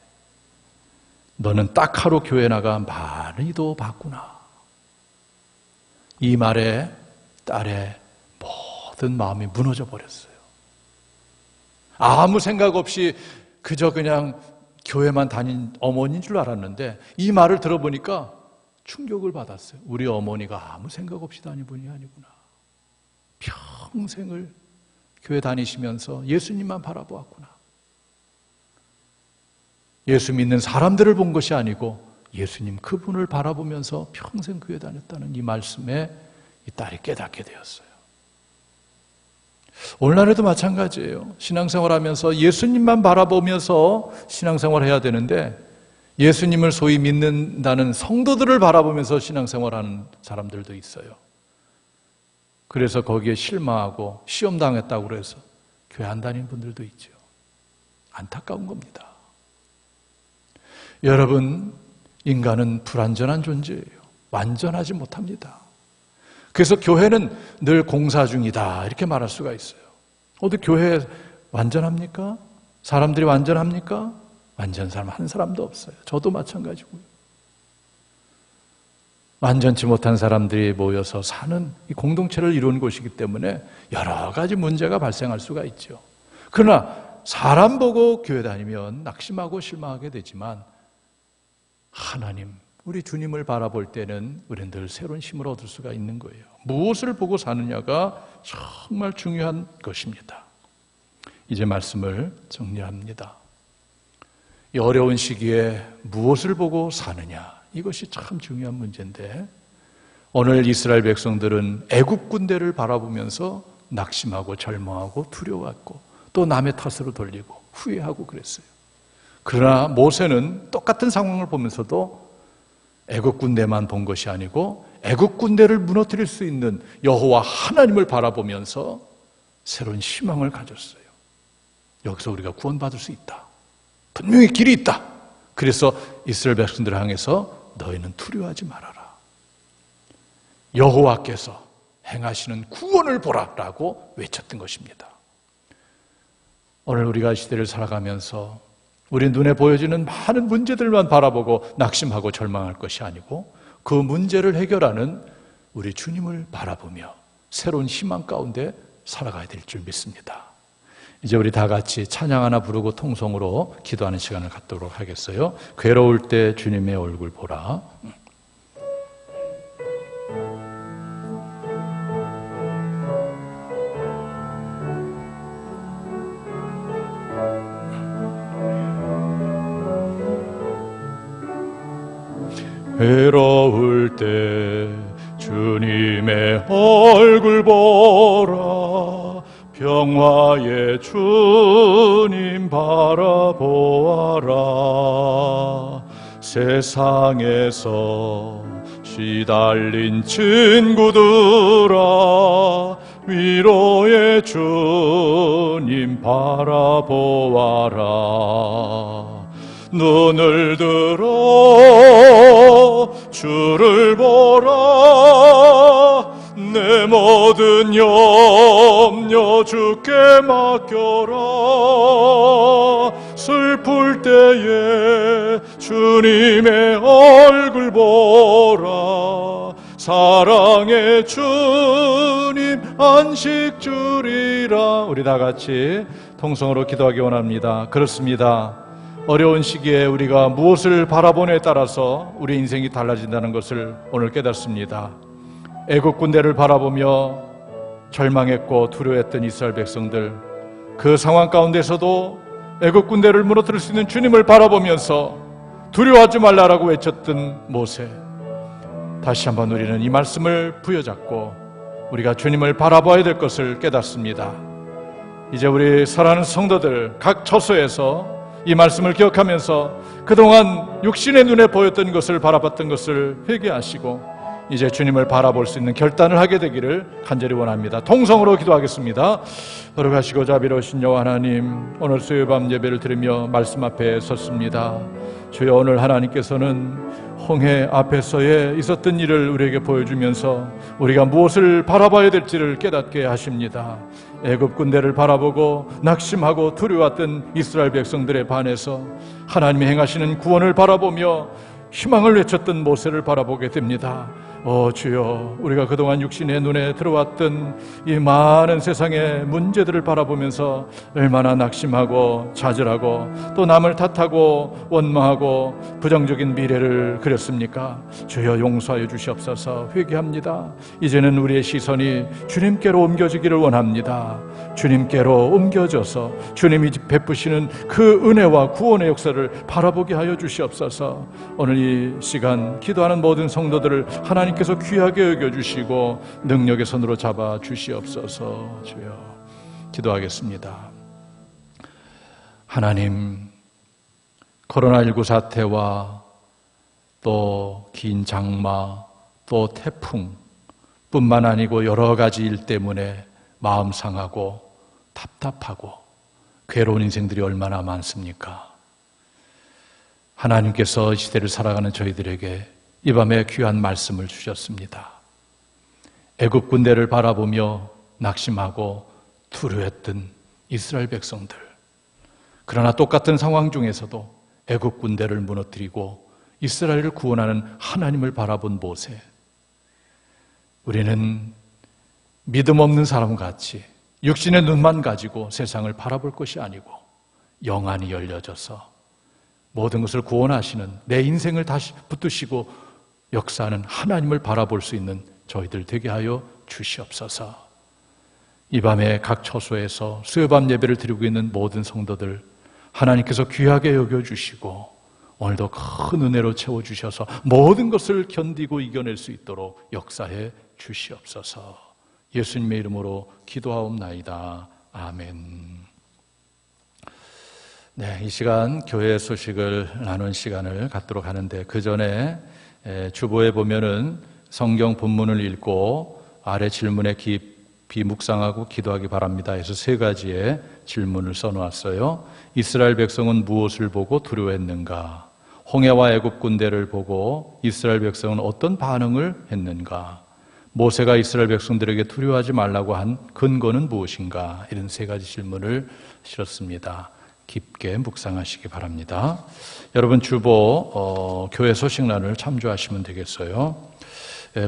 너는 딱 하루 교회 나가 많이도 봤구나. 이 말에 딸의 모든 마음이 무너져 버렸어요. 아무 생각 없이 그냥 교회만 다닌 어머니인 줄 알았는데 이 말을 들어보니까 충격을 받았어요. 우리 어머니가 아무 생각 없이 다닌 분이 아니구나. 평생을 교회 다니시면서 예수님만 바라보았구나. 예수 믿는 사람들을 본 것이 아니고 예수님 그분을 바라보면서 평생 교회 다녔다는 이 말씀에 이 딸이 깨닫게 되었어요. 오늘날에도 마찬가지예요. 신앙생활하면서 예수님만 바라보면서 신앙생활해야 되는데 예수님을 소위 믿는다는 성도들을 바라보면서 신앙생활하는 사람들도 있어요. 그래서 거기에 실망하고 시험당했다고 그래서 교회 안 다니는 분들도 있죠. 안타까운 겁니다. 여러분, 인간은 불완전한 존재예요. 완전하지 못합니다. 그래서 교회는 늘 공사 중이다 이렇게 말할 수가 있어요. 어디 교회 완전합니까? 사람들이 완전합니까? 완전 사람 한 사람도 없어요. 저도 마찬가지고요. 완전치 못한 사람들이 모여서 사는 이 공동체를 이루는 곳이기 때문에 여러 가지 문제가 발생할 수가 있죠. 그러나 사람 보고 교회 다니면 낙심하고 실망하게 되지만 하나님, 우리 주님을 바라볼 때는 우리는 늘 새로운 힘을 얻을 수가 있는 거예요. 무엇을 보고 사느냐가 정말 중요한 것입니다. 이제 말씀을 정리합니다. 이 어려운 시기에 무엇을 보고 사느냐, 이것이 참 중요한 문제인데 오늘 이스라엘 백성들은 애국 군대를 바라보면서 낙심하고 절망하고 두려워했고 또 남의 탓으로 돌리고 후회하고 그랬어요. 그러나 모세는 똑같은 상황을 보면서도 애국 군대만 본 것이 아니고 애국 군대를 무너뜨릴 수 있는 여호와 하나님을 바라보면서 새로운 희망을 가졌어요. 여기서 우리가 구원받을 수 있다. 분명히 길이 있다. 그래서 이스라엘 백성들을 향해서 너희는 두려워하지 말아라. 여호와께서 행하시는 구원을 보라라고 외쳤던 것입니다. 오늘 우리가 이 시대를 살아가면서 우리 눈에 보여지는 많은 문제들만 바라보고 낙심하고 절망할 것이 아니고 그 문제를 해결하는 우리 주님을 바라보며 새로운 희망 가운데 살아가야 될 줄 믿습니다. 이제 우리 다 같이 찬양 하나 부르고 통성으로 기도하는 시간을 갖도록 하겠어요. 괴로울 때 주님의 얼굴 보라. 괴로울 때 주님의 얼굴 보라. 평화의 주님 바라보아라. 세상에서 시달린 친구들아, 위로의 주님 바라보아라. 눈을 들어 주를 보라. 내 모든 염려 주께 맡겨라. 슬플 때에 주님의 얼굴 보라. 사랑의 주님 안식 주리라. 우리 다 같이 통성으로 기도하기 원합니다. 그렇습니다. 어려운 시기에 우리가 무엇을 바라보느냐에 따라서 우리 인생이 달라진다는 것을 오늘 깨닫습니다. 애국 군대를 바라보며 절망했고 두려워했던 이스라엘 백성들, 그 상황 가운데서도 애국 군대를 무너뜨릴 수 있는 주님을 바라보면서 두려워하지 말라라고 외쳤던 모세, 다시 한번 우리는 이 말씀을 부여잡고 우리가 주님을 바라봐야 될 것을 깨닫습니다. 이제 우리 사랑하는 성도들 각 처소에서 이 말씀을 기억하면서 그동안 육신의 눈에 보였던 것을 바라봤던 것을 회개하시고 이제 주님을 바라볼 수 있는 결단을 하게 되기를 간절히 원합니다. 통성으로 기도하겠습니다. 거룩하시고 자비로우신 여호와 하나님, 오늘 수요일 밤 예배를 드리며 말씀 앞에 섰습니다. 주여, 오늘 하나님께서는 홍해 앞에서의 있었던 일을 우리에게 보여주면서 우리가 무엇을 바라봐야 될지를 깨닫게 하십니다. 애굽 군대를 바라보고 낙심하고 두려웠던 이스라엘 백성들에 반해서 하나님이 행하시는 구원을 바라보며 희망을 외쳤던 모세를 바라보게 됩니다. 주여, 우리가 그동안 육신의 눈에 들어왔던 이 많은 세상의 문제들을 바라보면서 얼마나 낙심하고 좌절하고 또 남을 탓하고 원망하고 부정적인 미래를 그렸습니까? 주여 용서하여 주시옵소서. 회개합니다. 이제는 우리의 시선이 주님께로 옮겨지기를 원합니다. 주님께로 옮겨져서 주님이 베푸시는 그 은혜와 구원의 역사를 바라보게 하여 주시옵소서. 오늘 이 시간 기도하는 모든 성도들을 하나님께서 귀하게 여겨주시고 능력의 손으로 잡아 주시옵소서. 주여, 기도하겠습니다. 하나님, 코로나19 사태와 또 긴 장마, 또 태풍 뿐만 아니고 여러 가지 일 때문에 마음 상하고 답답하고 괴로운 인생들이 얼마나 많습니까? 하나님께서 이 시대를 살아가는 저희들에게 이 밤에 귀한 말씀을 주셨습니다. 애굽 군대를 바라보며 낙심하고 두려워했던 이스라엘 백성들, 그러나 똑같은 상황 중에서도 애굽 군대를 무너뜨리고 이스라엘을 구원하는 하나님을 바라본 모세, 우리는 믿음 없는 사람같이 육신의 눈만 가지고 세상을 바라볼 것이 아니고 영안이 열려져서 모든 것을 구원하시는, 내 인생을 다시 붙드시고 역사하는 하나님을 바라볼 수 있는 저희들 되게 하여 주시옵소서. 이 밤에 각 처소에서 수요밤 예배를 드리고 있는 모든 성도들 하나님께서 귀하게 여겨주시고 오늘도 큰 은혜로 채워주셔서 모든 것을 견디고 이겨낼 수 있도록 역사해 주시옵소서. 예수님의 이름으로 기도하옵나이다. 아멘. 네, 이 시간 교회 소식을 나눈 시간을 갖도록 하는데, 그 전에 주보에 보면은 성경 본문을 읽고 아래 질문에 깊이 묵상하고 기도하기 바랍니다 해서 3가지의 질문을 써놓았어요. 이스라엘 백성은 무엇을 보고 두려워했는가? 홍해와 애굽 군대를 보고 이스라엘 백성은 어떤 반응을 했는가? 모세가 이스라엘 백성들에게 두려워하지 말라고 한 근거는 무엇인가? 이런 3가지 질문을 실었습니다. 깊게 묵상하시기 바랍니다. 여러분 주보 교회 소식란을 참조하시면 되겠어요.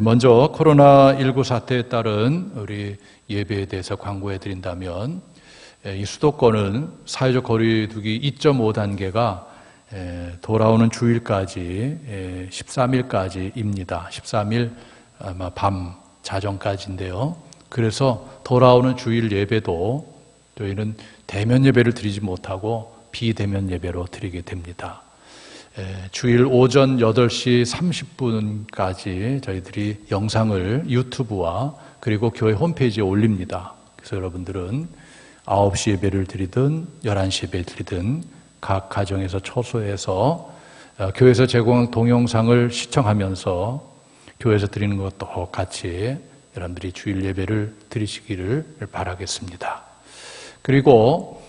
먼저 코로나19 사태에 따른 우리 예배에 대해서 광고해 드린다면, 이 수도권은 사회적 거리두기 2.5단계가 돌아오는 주일까지 13일까지입니다. 13일 아마 밤 자정까지인데요. 그래서 돌아오는 주일 예배도 저희는 대면 예배를 드리지 못하고 비대면 예배로 드리게 됩니다. 주일 오전 8시 30분까지 저희들이 영상을 유튜브와 그리고 교회 홈페이지에 올립니다. 그래서 여러분들은 9시 예배를 드리든 11시 예배를 드리든 각 가정에서 처소에서 교회에서 제공한 동영상을 시청하면서 교회에서 드리는 것도 같이 여러분들이 주일 예배를 드리시기를 바라겠습니다. 그리고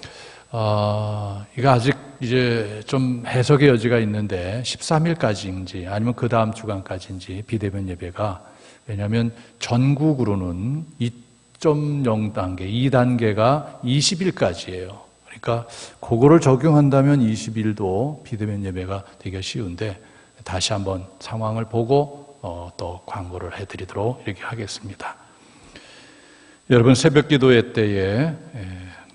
이거 아직 이제 좀 해석의 여지가 있는데 13일까지인지 아니면 그 다음 주간까지인지 비대면 예배가, 왜냐하면 전국으로는 2.0단계, 2단계가 20일까지예요. 그러니까 그거를 적용한다면 20일도 비대면 예배가 되기가 쉬운데, 다시 한번 상황을 보고 또 광고를 해드리도록 이렇게 하겠습니다. 여러분, 새벽 기도회 때에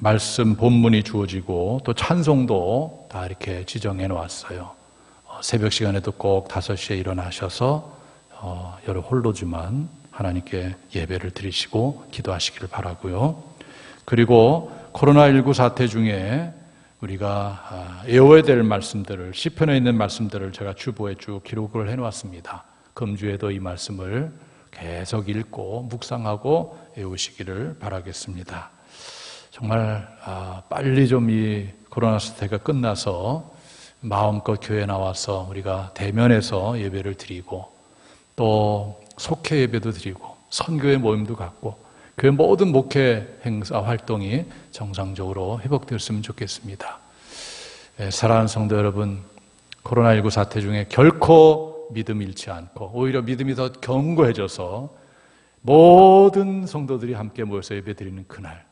말씀 본문이 주어지고 또 찬송도 다 이렇게 지정해 놓았어요. 새벽 시간에도 꼭 5시에 일어나셔서 여러 홀로지만 하나님께 예배를 드리시고 기도하시기를 바라고요. 그리고 코로나19 사태 중에 우리가 외워야 될 말씀들을, 시편에 있는 말씀들을 제가 주보에 쭉 기록을 해 놓았습니다. 금주에도 이 말씀을 계속 읽고 묵상하고 외우시기를 바라겠습니다. 정말 빨리 좀 이 코로나 사태가 끝나서 마음껏 교회에 나와서 우리가 대면해서 예배를 드리고 또 속회 예배도 드리고 선교회 모임도 갖고 교회 모든 목회 행사 활동이 정상적으로 회복되었으면 좋겠습니다. 사랑하는 성도 여러분, 코로나19 사태 중에 결코 믿음 잃지 않고 오히려 믿음이 더 견고해져서 모든 성도들이 함께 모여서 예배 드리는 그날,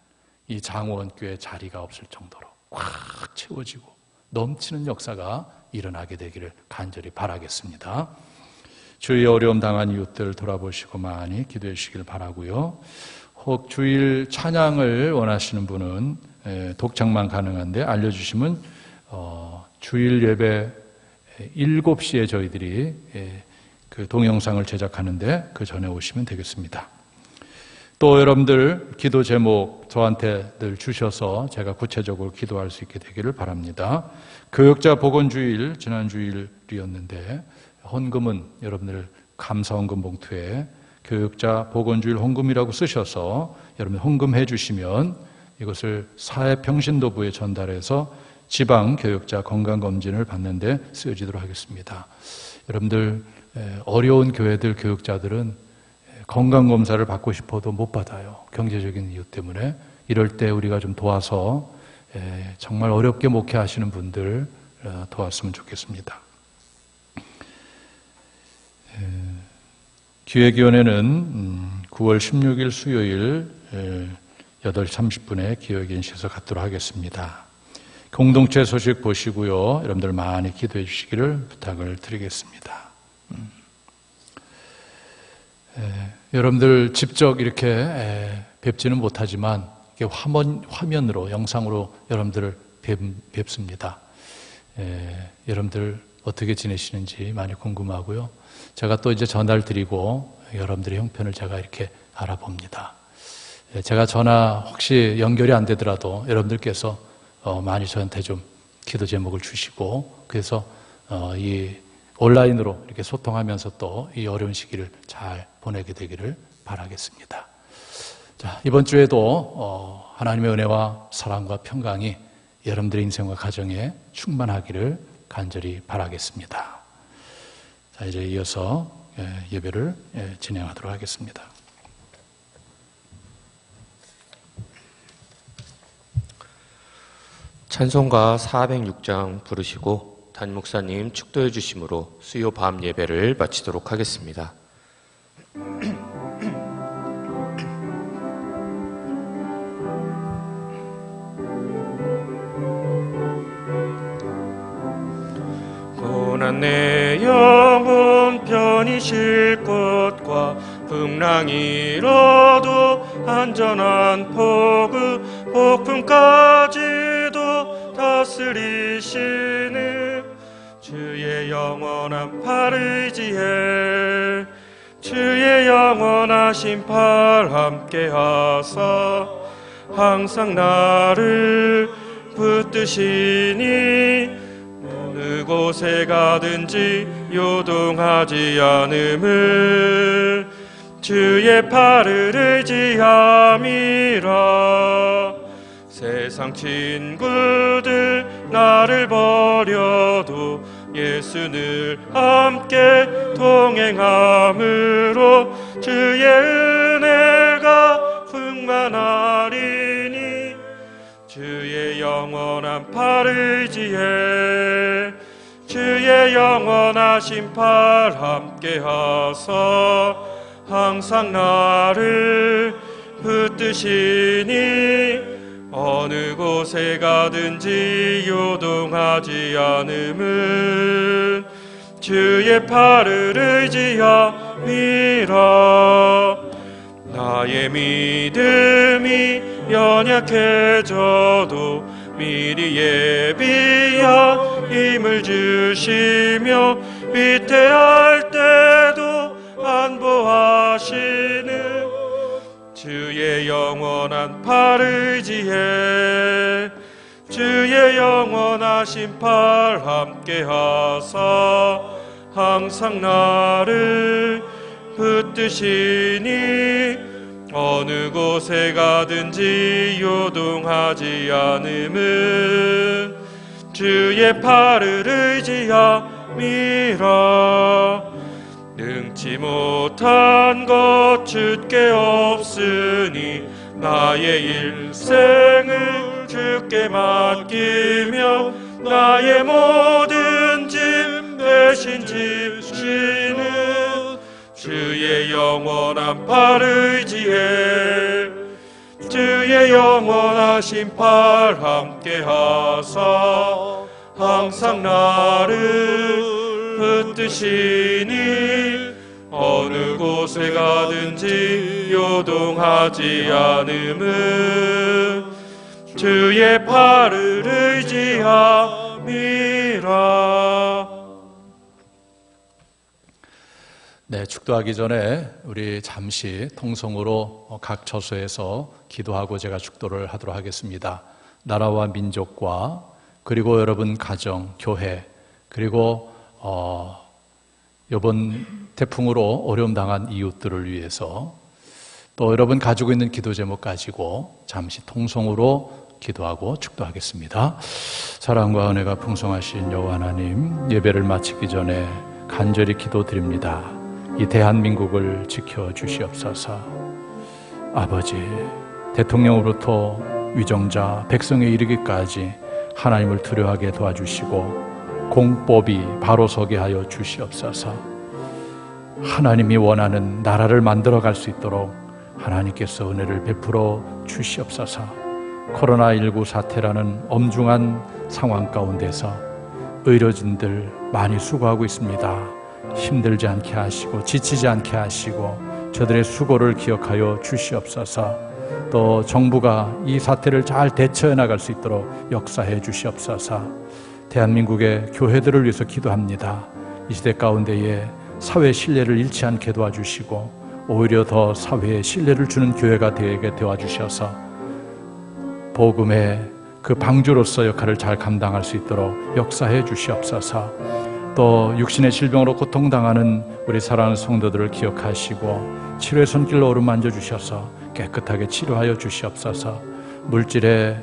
이 장호원교회 자리가 없을 정도로 꽉 채워지고 넘치는 역사가 일어나게 되기를 간절히 바라겠습니다. 주의 어려움 당한 이웃들 돌아보시고 많이 기도해 주시길 바라고요. 혹 주일 찬양을 원하시는 분은 독창만 가능한데 알려주시면 주일 예배 7시에 저희들이 그 동영상을 제작하는데 그 전에 오시면 되겠습니다. 또 여러분들 기도 제목 저한테 늘 주셔서 제가 구체적으로 기도할 수 있게 되기를 바랍니다. 교역자 복원주일 지난 주일이었는데 헌금은 여러분들 감사헌금 봉투에 교역자 복원주일 헌금이라고 쓰셔서 여러분 헌금해 주시면 이것을 사회평신도부에 전달해서 지방 교역자 건강검진을 받는 데 쓰여지도록 하겠습니다. 여러분들 어려운 교회들 교역자들은 건강검사를 받고 싶어도 못 받아요. 경제적인 이유 때문에. 이럴 때 우리가 좀 도와서 정말 어렵게 목회하시는 분들 도왔으면 좋겠습니다. 기획위원회는 9월 16일 수요일 8시 30분에 기획인실에서 갖도록 하겠습니다. 공동체 소식 보시고요. 여러분들 많이 기도해 주시기를 부탁을 드리겠습니다. 여러분들 직접 이렇게 뵙지는 못하지만 이렇게 화면으로 영상으로 여러분들을 뵙습니다. 여러분들 어떻게 지내시는지 많이 궁금하고요. 제가 또 이제 전화를 드리고 여러분들의 형편을 제가 이렇게 알아봅니다. 제가 전화 혹시 연결이 안 되더라도 여러분들께서 많이 저한테 좀 기도 제목을 주시고 그래서 이 온라인으로 이렇게 소통하면서 또 이 어려운 시기를 잘 보내게 되기를 바라겠습니다. 자, 이번 주에도 하나님의 은혜와 사랑과 평강이 여러분들의 인생과 가정에 충만하기를 간절히 바라겠습니다. 자, 이제 이어서 예배를 진행하도록 하겠습니다. 찬송가 406장 부르시고 담임 목사님 축도해 주심으로 수요 밤 예배를 마치도록 하겠습니다. 고난 내 영혼 편히 쉴 곳과 풍랑이 일어도 안전한 포구 폭풍까지도 다스리시는 주의 영원한 팔 의지해 주의 영원하신 팔 함께 하사 항상 나를 붙드시니 어느 곳에 가든지 요동하지 않음을 주의 팔을 의지함이라. 세상 친구들 나를 버려도 예수 늘 함께 동행함으로 주의 은혜가 충만하리니 주의 영원한 팔 의지해 주의 영원하신 팔 함께 하사 항상 나를 붙드시니 어느 곳에 가든지 요동하지 않음은 주의 팔을 의지함이라. 나의 믿음이 연약해져도 미리 예비한 힘을 주시며 위태할 때도 안보하시는 주의 영원한 팔 의지해 주의 영원하신 팔 함께 하사 항상 나를 붙드시니 어느 곳에 가든지 요동하지 않음은 주의 팔을 의지함이라. 능치 못한 것 주께 없으니 나의 일생을 주께 맡기며 나의 모든 짐 대신 지시는 주의 영원한 팔 의지해 주의 영원하신 팔 함께 하사 항상 나를 붙드시니 어느 곳에 가든지 요동하지 않음은 주의 팔을 의지함이라. 네, 축도하기 전에 우리 잠시 통성으로 각 처소에서 기도하고 제가 축도를 하도록 하겠습니다. 나라와 민족과 그리고 여러분 가정, 교회, 그리고 이번 태풍으로 어려움 당한 이웃들을 위해서 또 여러분 가지고 있는 기도 제목 가지고 잠시 통성으로 기도하고 축도하겠습니다. 사랑과 은혜가 풍성하신 여호와 하나님, 예배를 마치기 전에 간절히 기도드립니다. 이 대한민국을 지켜주시옵소서. 아버지, 대통령으로부터 위정자, 백성에 이르기까지 하나님을 두려워하게 도와주시고 공법이 바로 서게 하여 주시옵소서. 하나님이 원하는 나라를 만들어갈 수 있도록 하나님께서 은혜를 베풀어 주시옵소서. 코로나19 사태라는 엄중한 상황 가운데서 의료진들 많이 수고하고 있습니다. 힘들지 않게 하시고 지치지 않게 하시고 저들의 수고를 기억하여 주시옵소서. 또 정부가 이 사태를 잘 대처해 나갈 수 있도록 역사해 주시옵소서. 대한민국의 교회들을 위해서 기도합니다. 이 시대 가운데에 사회 신뢰를 잃지 않게 도와주시고 오히려 더 사회에 신뢰를 주는 교회가 되게 도와주셔서 복음의 그 방주로서 역할을 잘 감당할 수 있도록 역사해 주시옵소서. 또 육신의 질병으로 고통당하는 우리 사랑하는 성도들을 기억하시고 치료의 손길로 어루만져 주셔서 깨끗하게 치료하여 주시옵소서. 물질의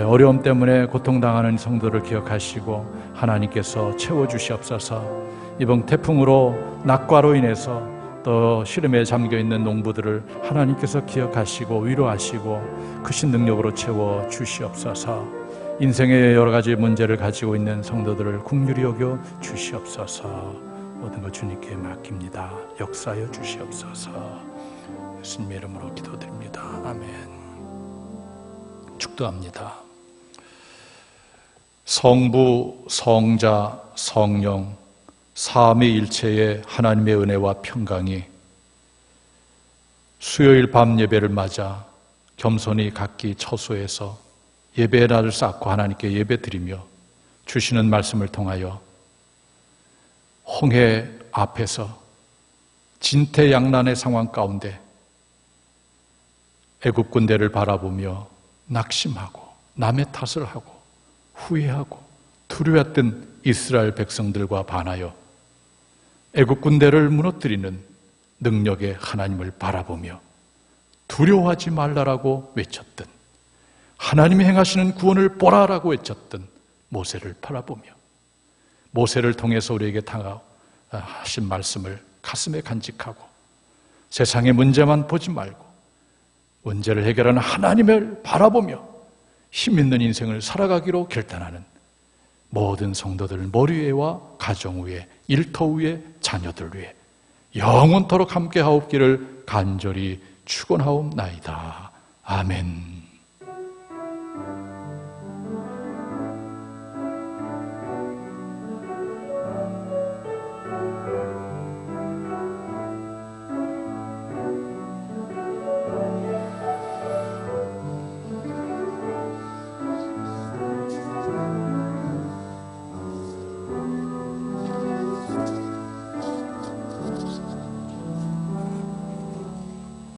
어려움 때문에 고통당하는 성도를 기억하시고 하나님께서 채워주시옵소서. 이번 태풍으로 낙과로 인해서 또 시름에 잠겨있는 농부들을 하나님께서 기억하시고 위로하시고 크신 능력으로 채워주시옵소서. 인생의 여러 가지 문제를 가지고 있는 성도들을 긍휼히 여겨 주시옵소서. 모든 것 주님께 맡깁니다. 역사하여 주시옵소서. 예수님의 이름으로 기도드립니다. 아멘. 축도합니다. 성부, 성자, 성령 삼위일체의 하나님의 은혜와 평강이 수요일 밤 예배를 맞아 겸손히 각기 처소에서 예배의 날을 쌓고 하나님께 예배드리며 주시는 말씀을 통하여 홍해 앞에서 진퇴양난의 상황 가운데 애굽 군대를 바라보며 낙심하고 남의 탓을 하고 후회하고 두려웠던 이스라엘 백성들과 반하여 애굽 군대를 무너뜨리는 능력의 하나님을 바라보며 두려워하지 말라라고 외쳤던, 하나님이 행하시는 구원을 보라라고 외쳤던 모세를 바라보며 모세를 통해서 우리에게 하신 말씀을 가슴에 간직하고 세상의 문제만 보지 말고 문제를 해결하는 하나님을 바라보며 힘있는 인생을 살아가기로 결단하는 모든 성도들 머리 위에와 가정 위에, 일터 위에, 자녀들 위에 영원토록 함께 하옵기를 간절히 축원하옵나이다. 아멘.